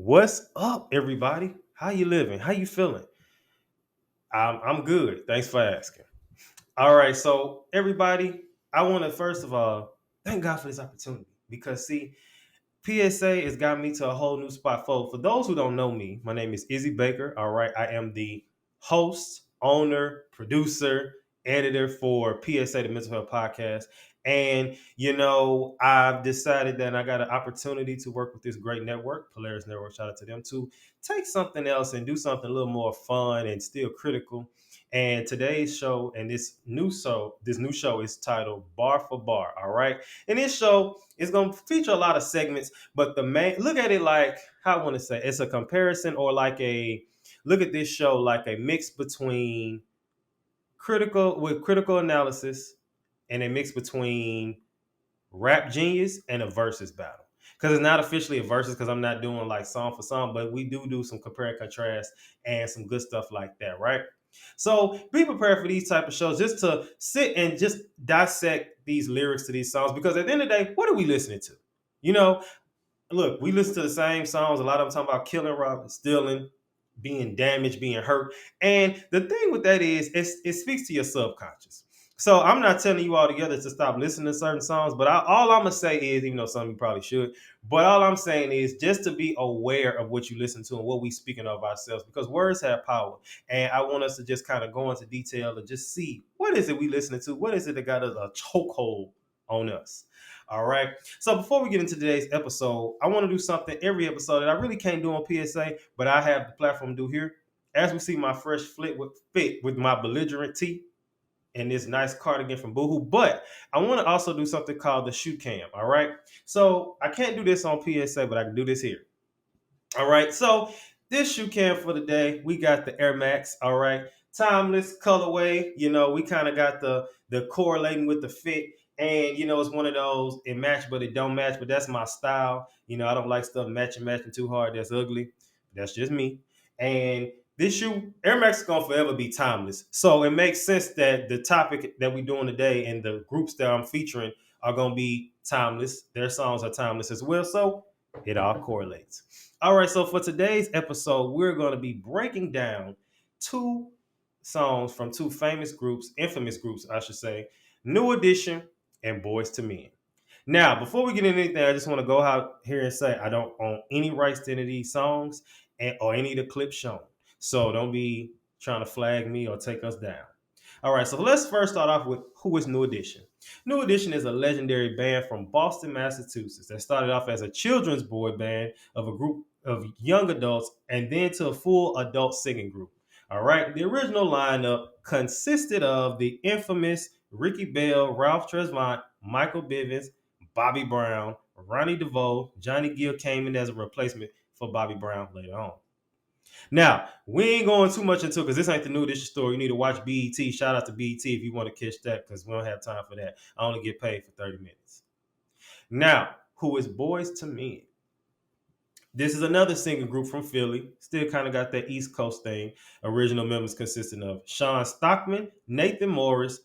What's up, everybody? How you living? How you feeling? I'm good. Thanks for asking. All right, so everybody, I want to first of all thank God for this opportunity because see, PSA has got me to a whole new spot. For those who don't know me, my name is Izzy Baker. All right, I am the host, owner, producer, editor for PSA, the Mental Health Podcast. And I've decided that I got an opportunity to work with this great network, Polaris Network. Shout out to them to take something else and do something a little more fun and still critical. And today's show and this new show is titled Bar for Bar. All right. And this show is going to feature a lot of segments, but the main look at it like how I want to say it's a comparison or like a look at this show like a mix between critical analysis and a mix between Rap Genius and a versus battle. Because it's not officially a versus because I'm not doing like song for song, but we do some compare and contrast and some good stuff like that, right? So be prepared for these type of shows just to sit and just dissect these lyrics to these songs because at the end of the day, what are we listening to? You know, look, we listen to the same songs. A lot of them talking about killing, robbing, stealing, being damaged, being hurt. And the thing with that is, it speaks to your subconscious. So I'm not telling you all together to stop listening to certain songs, but all I'm gonna say is, even though some of you probably should, but all I'm saying is just to be aware of what you listen to and what we speaking of ourselves, because words have power. And I want us to just kind of go into detail and just see what is it we listening to, what is it that got us a chokehold on us. All right. So before we get into today's episode, I want to do something every episode that I really can't do on PSA, but I have the platform to do here. As we see my fresh fit with my belligerent tee and this nice cardigan from Boohoo, but I want to also do something called the shoe cam. All right. So I can't do this on PSA, but I can do this here. All right. So this shoe cam for the day, we got the Air Max. All right. Timeless colorway. We kind of got the correlating with the fit. And it's one of those it match, but it don't match. But that's my style. I don't like stuff matching too hard. That's ugly. That's just me. And this shoe, Air Max is gonna forever be timeless. So it makes sense that the topic that we're doing today and the groups that I'm featuring are gonna be timeless. Their songs are timeless as well. So it all correlates. All right, so for today's episode, we're going to be breaking down two songs from two infamous groups, I should say, New Edition and Boyz II Men. Now, before we get into anything, I just want to go out here and say I don't own any rights to any of these songs or any of the clips shown. So don't be trying to flag me or take us down. All right, so let's first start off with who is New Edition. New Edition is a legendary band from Boston, Massachusetts that started off as a children's boy band of a group of young adults and then to a full adult singing group. All right, the original lineup consisted of the infamous Ricky Bell, Ralph Tresvant, Michael Bivins, Bobby Brown, Ronnie DeVoe. Johnny Gill came in as a replacement for Bobby Brown later on. Now, we ain't going too much into it because this ain't the New Edition story. You need to watch BET. Shout out to BET if you want to catch that because we don't have time for that. I only get paid for 30 minutes. Now, who is Boyz II Men? This is another singing group from Philly. Still kind of got that East Coast thing. Original members consisting of Sean Stockman, Nathan Morris,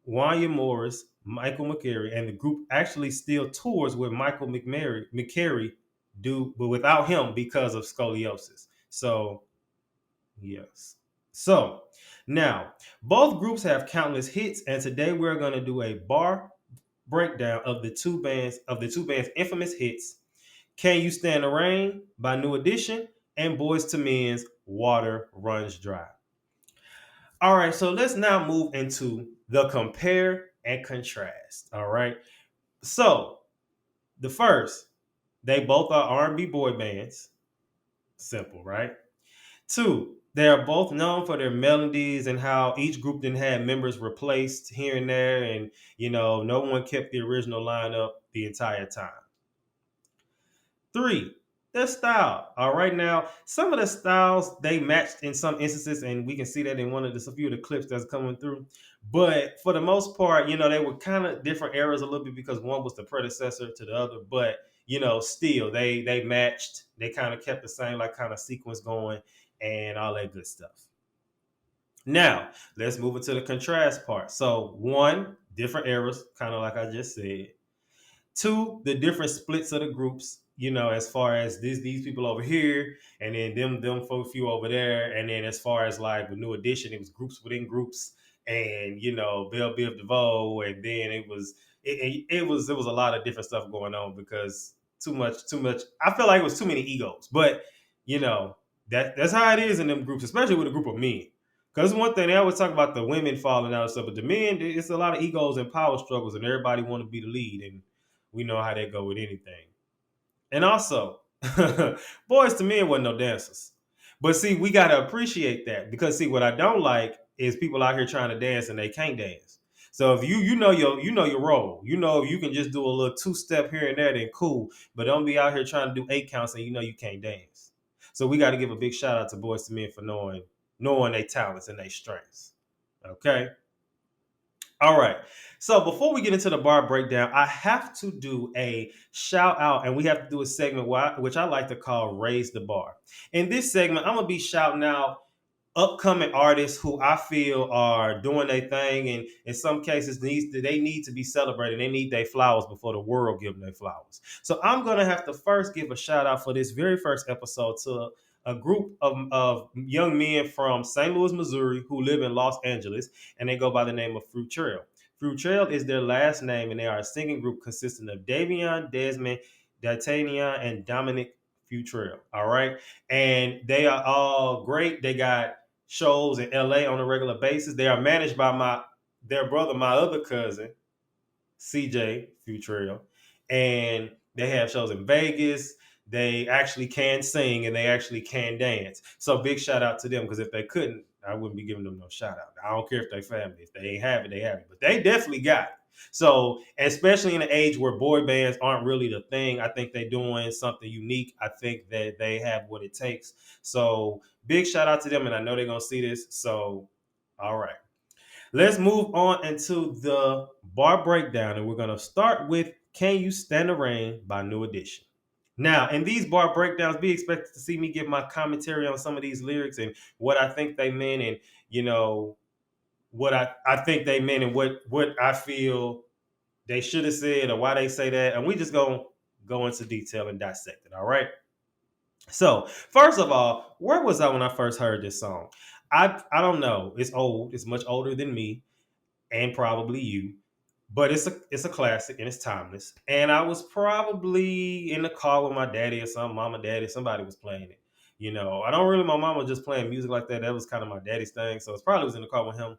Wanya Morris, Michael McCary, and the group actually still tours with Michael McCary but without him because of scoliosis. So yes. So now both groups have countless hits, and today we're going to do a bar breakdown of the two bands' infamous hits. Can You Stand the Rain by New Edition and Boyz II Men's Water Runs Dry. All right, so let's now move into the compare and contrast. All right. So the first, they both are R&B boy bands. Simple, right? Two, they are both known for their melodies and how each group then had members replaced here and there, and no one kept the original lineup the entire time. Three, their style. All right, now some of the styles they matched in some instances, and we can see that in a few of the clips that's coming through. But for the most part, they were kind of different eras a little bit because one was the predecessor to the other. But still they matched. They kind of kept the same like kind of sequence going and all that good stuff. Now let's move into the contrast part. So one, different eras, kind of like I just said. Two, the different splits of the groups. as far as these people over here, and then them for a few over there, and then as far as like with New Edition, it was groups within groups, and Bell Biv DeVoe, and then it was a lot of different stuff going on because too much. I feel like it was too many egos, but you know that's how it is in them groups, especially with a group of men. Because one thing they always talk about the women falling out and stuff, but the men, it's a lot of egos and power struggles, and everybody want to be the lead, and we know how they go with anything. And also, Boys to Men wasn't no dancers. But see, we gotta appreciate that because see, what I don't like is people out here trying to dance and they can't dance. So if you know your role, you can just do a little two step here and there, then cool. But don't be out here trying to do eight counts and you can't dance. So we got to give a big shout out to Boys to Men for knowing their talents and their strengths. Okay. All right. So before we get into the bar breakdown, I have to do a shout out, and we have to do a segment which I like to call Raise the Bar. In this segment, I'm gonna be shouting out upcoming artists who I feel are doing their thing, and in some cases they need to be celebrated. They need their flowers before the world give them their flowers. So I'm gonna have to first give a shout out for this very first episode to a group of young men from St. Louis, Missouri, who live in Los Angeles, and they go by the name of Fruit Trail. Fruit Trail is their last name, and they are a singing group consisting of Davion, Desmond, D'Artagnan, and Dominic Futrell. All right. And they are all great. They got shows in LA on a regular basis. They are managed by their brother, my other cousin, CJ Futrell. And they have shows in Vegas. They actually can sing and they actually can dance. So big shout out to them because if they couldn't, I wouldn't be giving them no shout out. I don't care if they family. If they ain't have it, they have it. But they definitely got it. So, especially in an age where boy bands aren't really the thing, I think they're doing something unique. I think that they have what it takes. So, big shout out to them, and I know they're gonna see this. So, all right, let's move on into the bar breakdown, and we're gonna start with "Can You Stand the Rain" by New Edition. Now, in these bar breakdowns, be expected to see me give my commentary on some of these lyrics and what I think they meant, and you know what I think they meant, and what I feel they should have said or why they say that, and we just gonna go into detail and dissect it. All right. So first of all, where was I when I first heard this song? I don't know. It's old. It's much older than me and probably you, but it's a classic and it's timeless. And I was probably in the car with my daddy or something, mama, daddy, somebody was playing it. I don't really. My mama was just playing music like that. That was kind of my daddy's thing. So it's probably was in the car with him.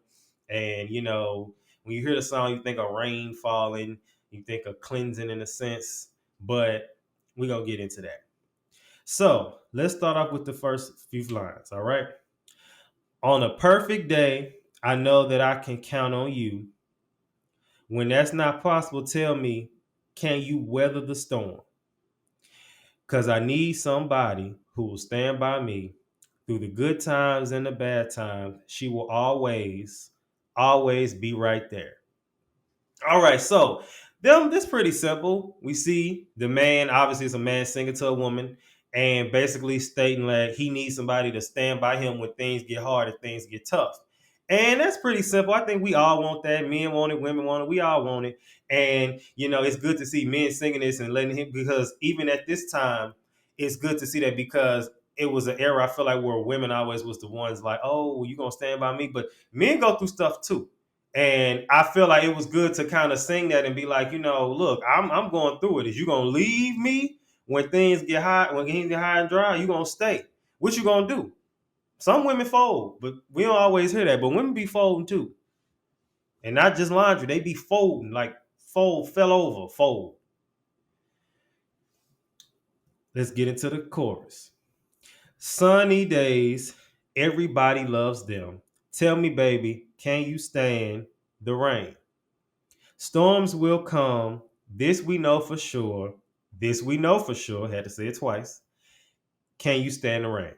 And when you hear the song, you think of rain falling, you think of cleansing in a sense. But we're gonna get into that. So let's start off with the first few lines. All right. On a perfect day, I know that I can count on you. When that's not possible, tell me, can you weather the storm? Because I need somebody who will stand by me through the good times and the bad times. She will always, always be right there. All right, so this pretty simple. We see the man, obviously it's a man singing to a woman and basically stating that he needs somebody to stand by him when things get hard and things get tough. And that's pretty simple. I think we all want that. Men want it, women want it, we all want it. And it's good to see men singing this and letting him, because even at this time, it's good to see that because it was an era I feel like where women always was the ones like, oh, you gonna stand by me. But men go through stuff too. And I feel like it was good to kind of sing that and be like, look, I'm going through it. Is you gonna leave me when things get hot, when things get high and dry? You gonna stay? What you gonna do? Some women fold, but we don't always hear that. But women be folding too, and not just laundry. They be folding like fold, fell over, fold. Let's get into the chorus. Sunny days, everybody loves them. Tell me, baby, can you stand the rain? Storms will come. This we know for sure. This we know for sure. Had to say it twice. Can you stand the rain?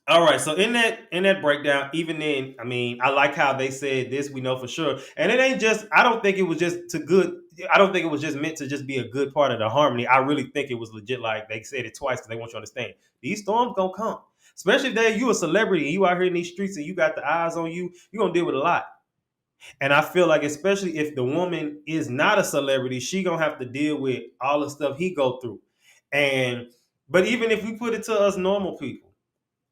All right. So in that breakdown, even then, I mean, I like how they said this we know for sure. And it ain't just. I don't think it was just to good. I don't think it was just meant to just be a good part of the harmony. I really think it was legit. Like they said it twice because they want you to understand these storms gonna come. Especially if you a celebrity and you out here in these streets and you got the eyes on you, you're gonna deal with a lot. And I feel like, especially if the woman is not a celebrity, she gonna have to deal with all the stuff he go through. And but even if we put it to us normal people,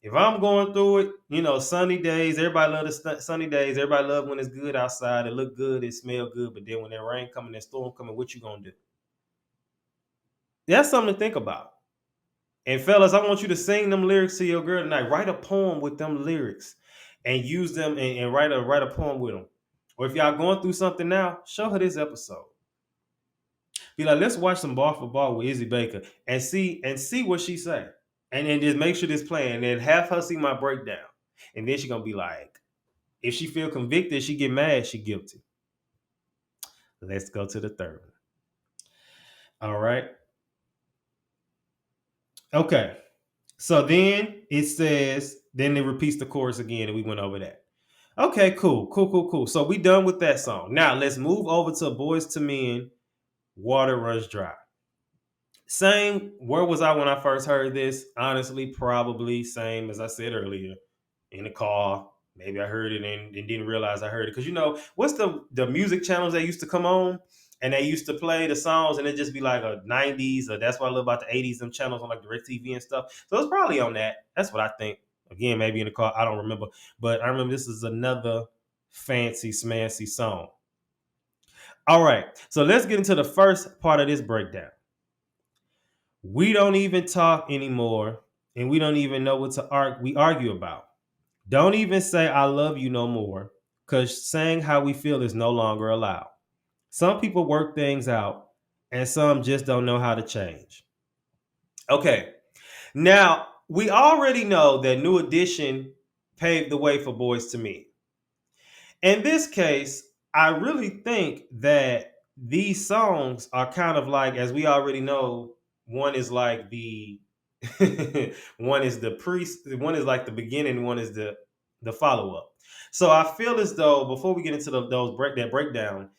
if I'm going through it, sunny days, everybody love the sunny days. Everybody love when it's good outside. It look good, it smell good. But then when that rain coming, that storm coming, what you gonna do? That's something to think about. And fellas, I want you to sing them lyrics to your girl tonight. Write a poem with them lyrics, and use them and write a poem with them. Or if y'all going through something now, show her this episode. Be like, let's watch some bar for bar with Izzy Baker and see what she say. And then just make sure this playing and then have her see my breakdown. And then she gonna be like, if she feel convicted, she get mad, she guilty. Let's go to the third one. All right. Okay. So then it says, then it repeats the chorus again, and we went over that. Okay, cool. So we done with that song. Now let's move over to Boyz II Men, Water Runs Dry. Same, where was I when I first heard this? Honestly, probably same as I said earlier. In the car. Maybe I heard it and didn't realize I heard it. Because what's the music channels that used to come on? And they used to play the songs and it just be like a 90s, or that's what I love about the 80s, them channels on like DirecTV and stuff. So it's probably on that. That's what I think. Again, maybe in the car. I don't remember. But I remember this is another fancy smancy song. All right. So let's get into the first part of this breakdown. We don't even talk anymore, and we don't even know what we argue about. Don't even say I love you no more, because saying how we feel is no longer allowed. Some people work things out, and some just don't know how to change. Okay, now we already know that New Edition paved the way for Boyz II Men. In this case, I really think that these songs are kind of like, as we already know, one is like the one is the priest, one is like the beginning, one is the follow up. So I feel as though before we get into that breakdown,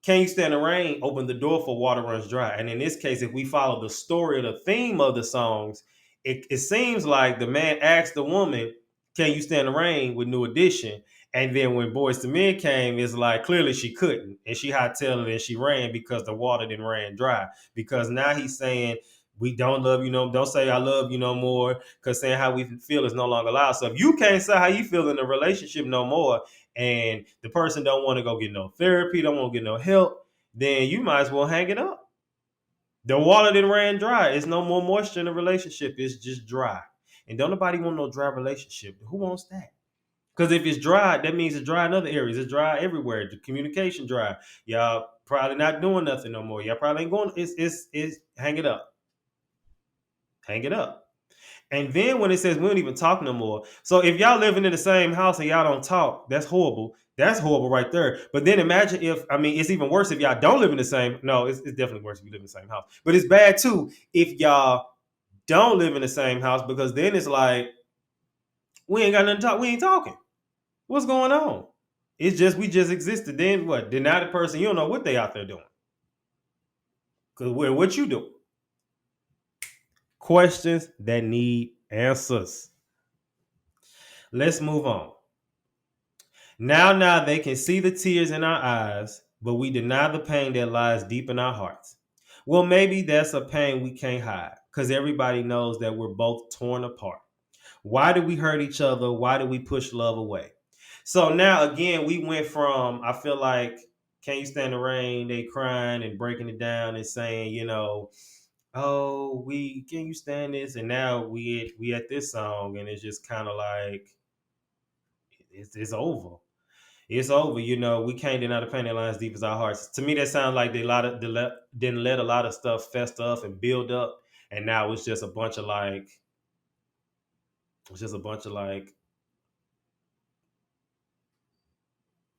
Can You Stand the Rain opened the door for Water Runs Dry. And in this case, if we follow the story or the theme of the songs, it seems like the man asked the woman, Can you stand the rain with New Edition? And then when Boyz II Men came, it's like clearly she couldn't. And she hightailed it and she ran because the water didn't ran dry. Because now he's saying, we don't love you no, don't say I love you no more, because saying how we feel is no longer allowed. So if you can't say how you feel in a relationship no more, and the person don't want to go get no therapy, don't want to get no help, then you might as well hang it up. The water didn't ran dry. It's no more moisture in the relationship. It's just dry. And don't nobody want no dry relationship. Who wants that? Because if it's dry, that means it's dry in other areas. It's dry everywhere. The communication dry. Y'all probably not doing nothing no more. Y'all probably ain't going. It's hang it up. Hang it up. And then when it says we don't even talk no more. So if y'all living in the same house and y'all don't talk, that's horrible. That's horrible right there. But then imagine it's even worse if y'all don't live in the same. No, it's definitely worse if you live in the same house. But it's bad too if y'all don't live in the same house, because then it's like, we ain't got nothing to talk. We ain't talking. What's going on? It's just, we just existed. Then what? Then now the person, you don't know what they out there doing. Because what you do? Questions that need answers. Let's move on. Now they can see the tears in our eyes, but we deny the pain that lies deep in our hearts. Well, maybe that's a pain we can't hide, because everybody knows that we're both torn apart. Why do we hurt each other? Why do we push love away? So now again, we went from, I feel like, Can You Stand the Rain? They crying and breaking it down and saying, oh, we can you stand this? And now we at this song, and it's just kind of like it's over. It's over. We can't deny the pain that lies deep as our hearts. To me, that sounds like didn't let a lot of stuff fester up and build up, and now it's just a bunch of like,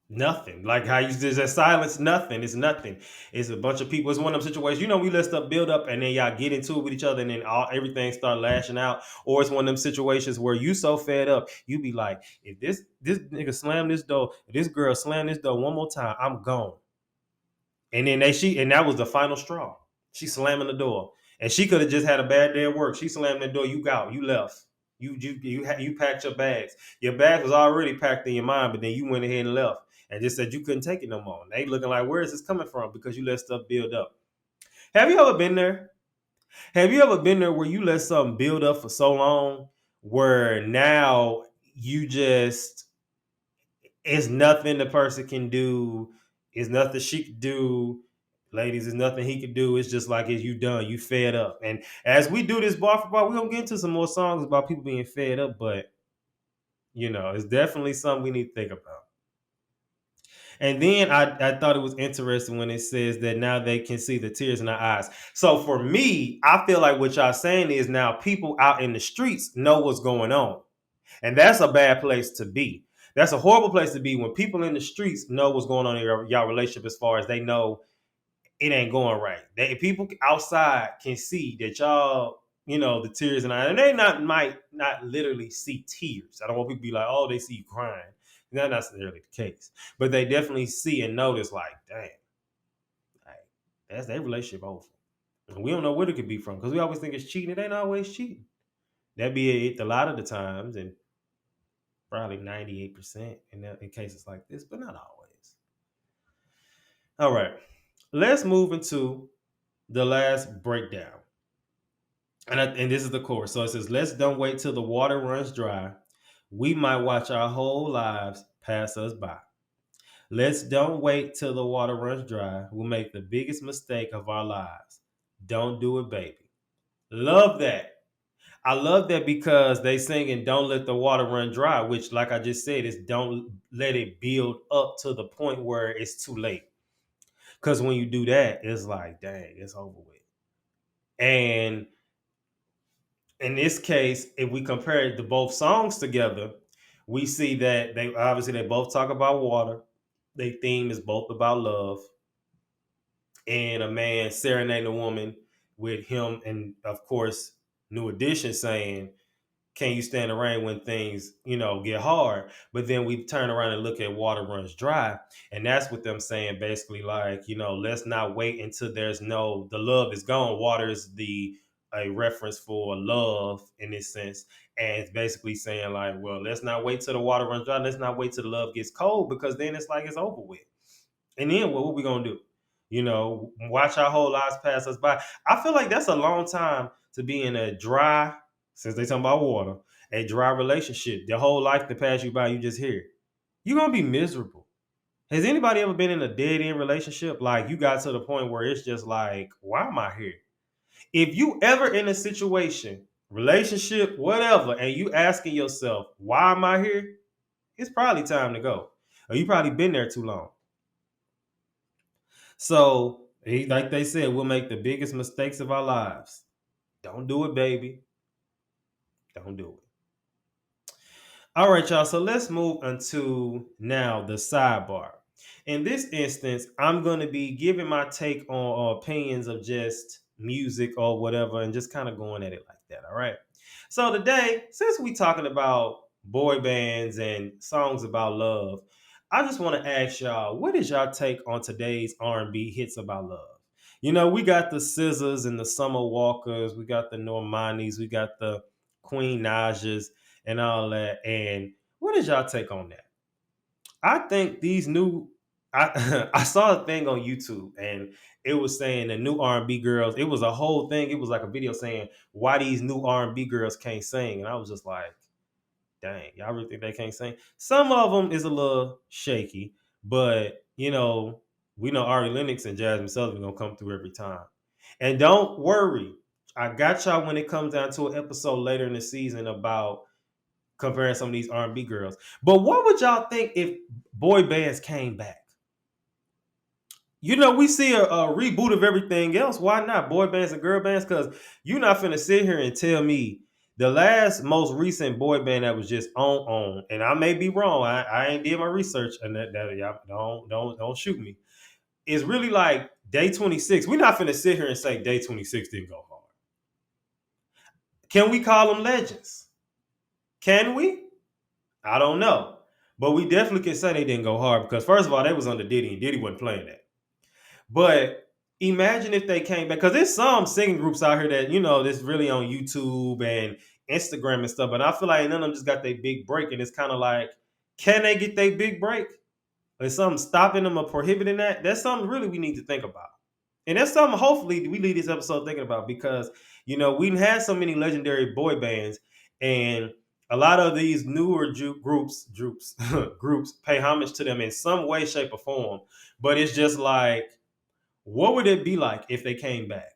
nothing. Like how you there's that silence, nothing. It's nothing. It's a bunch of people. It's one of them situations. We let stuff build up and then y'all get into it with each other, and then everything start lashing out. Or it's one of them situations where you so fed up, you be like, if this nigga slam this door, if this girl slam this door one more time, I'm gone. And then and that was the final straw. She slamming the door, and she could have just had a bad day at work. She slammed the door. You out. You left. You packed your bags. Your bags was already packed in your mind, but then you went ahead and left and just said you couldn't take it no more. And they looking like, where is this coming from? Because you let stuff build up. Have you ever been there? Have you ever been there where you let something build up for so long where now you just it's nothing the person can do, it's nothing she can do, ladies, it's nothing he can do. It's just like is you done, you fed up. And as we do this bar for bar, we're gonna get into some more songs about people being fed up, but it's definitely something we need to think about. And then I thought it was interesting when it says that now they can see the tears in our eyes. So for me, I feel like what y'all saying is now people out in the streets know what's going on. And that's a bad place to be. That's a horrible place to be when people in the streets know what's going on in y'all relationship as far as they know it ain't going right. People outside can see that y'all, the tears and they might not literally see tears. I don't want people to be like, oh, they see you crying. That's not necessarily the case. But they definitely see and notice, like, damn, like, that's their relationship over. And we don't know what it could be from because we always think it's cheating. It ain't always cheating. That be it a lot of the times, and probably 98% in cases like this, but not always. All right, let's move into the last breakdown. And this is the chorus. So it says, let's don't wait till the water runs dry. We might watch our whole lives pass us by. Let's don't wait till the water runs dry. We'll make the biggest mistake of our lives. Don't do it, baby. Love that. I love that because they singing "Don't let the water run dry," which, like I just said, is don't let it build up to the point where it's too late. Because when you do that, it's like, dang, it's over with. And in this case, if we compare the both songs together, we see that they both talk about water. Their theme is both about love, and a man serenading a woman with him, and of course, New Edition saying, can you stand the rain when things, get hard? But then we turn around and look at water runs dry. And that's what them saying basically like, let's not wait until the love is gone. Water is a reference for love in this sense. And it's basically saying like, well, let's not wait till the water runs dry. Let's not wait till the love gets cold because then it's like it's over with. And then what we gonna do? Watch our whole lives pass us by. I feel like that's a long time to be in a dry, since they talking about water, a dry relationship. The whole life to pass you by, you just here. You're gonna be miserable. Has anybody ever been in a dead end relationship? Like you got to the point where it's just like, why am I here? If you ever in a situation, relationship, whatever, and you asking yourself, why am I here? It's probably time to go. Or you probably been there too long. So, like they said, we'll make the biggest mistakes of our lives. Don't do it, baby. Don't do it. All right, y'all. So let's move into now the sidebar. In this instance, I'm going to be giving my take on opinions of just music or whatever and just kind of going at it like that. All right. So today, since we talking about boy bands and songs about love, I just want to ask y'all, what is y'all take on today's R&B hits about love? We got the Scissors and the Summer Walkers, we got the Normandies, we got the Queen Najas and all that. And what is y'all take on that? I think these new I I saw a thing on YouTube and it was saying the new R&B girls, it was a whole thing. It was like a video saying why these new R&B girls can't sing. And I was just like, dang, y'all really think they can't sing? Some of them is a little shaky, but we know Ari Lennox and Jasmine Sullivan gonna come through every time. And don't worry, I got y'all when it comes down to an episode later in the season about comparing some of these R&B girls. But what would y'all think if boy bands came back? We see a reboot of everything else. Why not boy bands and girl bands? Because you're not finna sit here and tell me the last most recent boy band that was just on, and I may be wrong. I ain't did my research, and that y'all don't shoot me. It's really like Day 26. We're not finna sit here and say Day 26 didn't go hard. Can we call them legends? Can we? I don't know. But we definitely can say they didn't go hard because first of all, they was under Diddy and Diddy wasn't playing that. But imagine if they came back, because there's some singing groups out here that, that's really on YouTube and Instagram and stuff. But I feel like none of them just got their big break. And it's kind of like, can they get their big break? Is something stopping them or prohibiting that? That's something really we need to think about. And that's something hopefully we leave this episode thinking about because, we've had so many legendary boy bands and a lot of these newer groups pay homage to them in some way, shape, or form. But it's just like, what would it be like if they came back?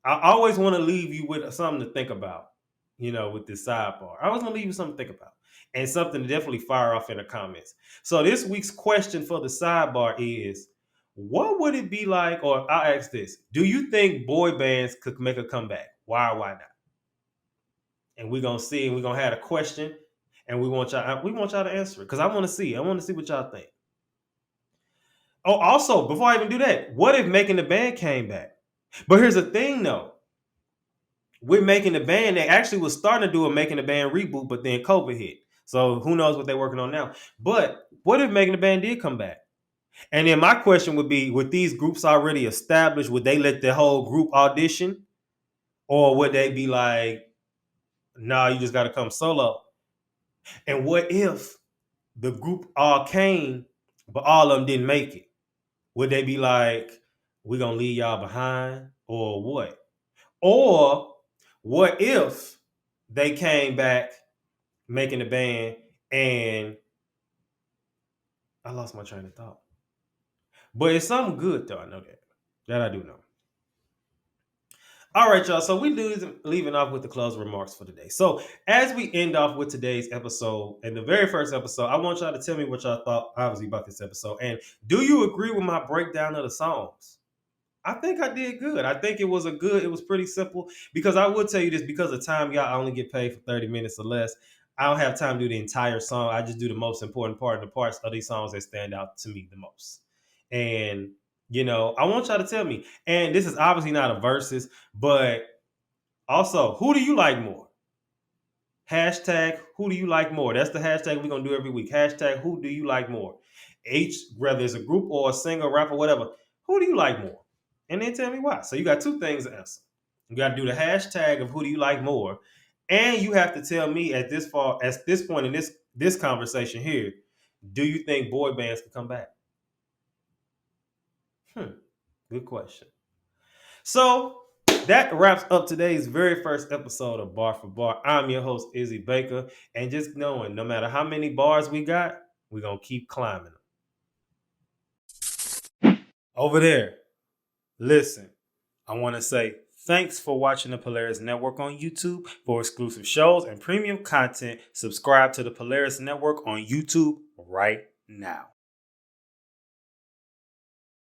I always want to leave you with something to think about, with this sidebar. I always want to leave you something to think about and something to definitely fire off in the comments. So this week's question for the sidebar is, what would it be like, or I'll ask this, do you think boy bands could make a comeback? Why or why not? And we're going to see, and we're going to have a question, and we want y'all to answer it because I want to see. I want to see what y'all think. Oh, also, before I even do that, what if Making the Band came back? But here's the thing, though. With Making the Band, they actually was starting to do a Making the Band reboot, but then COVID hit. So who knows what they're working on now. But what if Making the Band did come back? And then my question would be, with these groups already established, would they let the whole group audition? Or would they be like, nah, you just got to come solo? And what if the group all came, but all of them didn't make it? Would they be like, we're going to leave y'all behind? Or what? Or what if they came back Making the Band and I lost my train of thought? But it's something good though, I know that. That I do know. All right, y'all. So we leaving off with the closing remarks for today. So as we end off with today's episode, and the very first episode, I want y'all to tell me what y'all thought, obviously, about this episode. And do you agree with my breakdown of the songs? I think I did good. I think it was pretty simple because I will tell you this, because of time, y'all, I only get paid for 30 minutes or less. I don't have time to do the entire song. I just do the most important part and the parts of these songs that stand out to me the most. And, I want y'all to tell me, and this is obviously not a versus, but also, who do you like more? Hashtag who do you like more? That's the hashtag we're gonna do every week. Hashtag who do you like more? Whether it's a group or a singer, rapper, whatever. Who do you like more? And then tell me why. So you got two things to answer. You got to do the hashtag of who do you like more, and you have to tell me at this point in this conversation here, do you think boy bands can come back? Good question. So that wraps up today's very first episode of Bar for Bar. I'm your host, Izzy Baker. And just knowing, no matter how many bars we got, we're going to keep climbing them. Over there, listen, I want to say thanks for watching the Polaris Network on YouTube. For exclusive shows and premium content, subscribe to the Polaris Network on YouTube right now.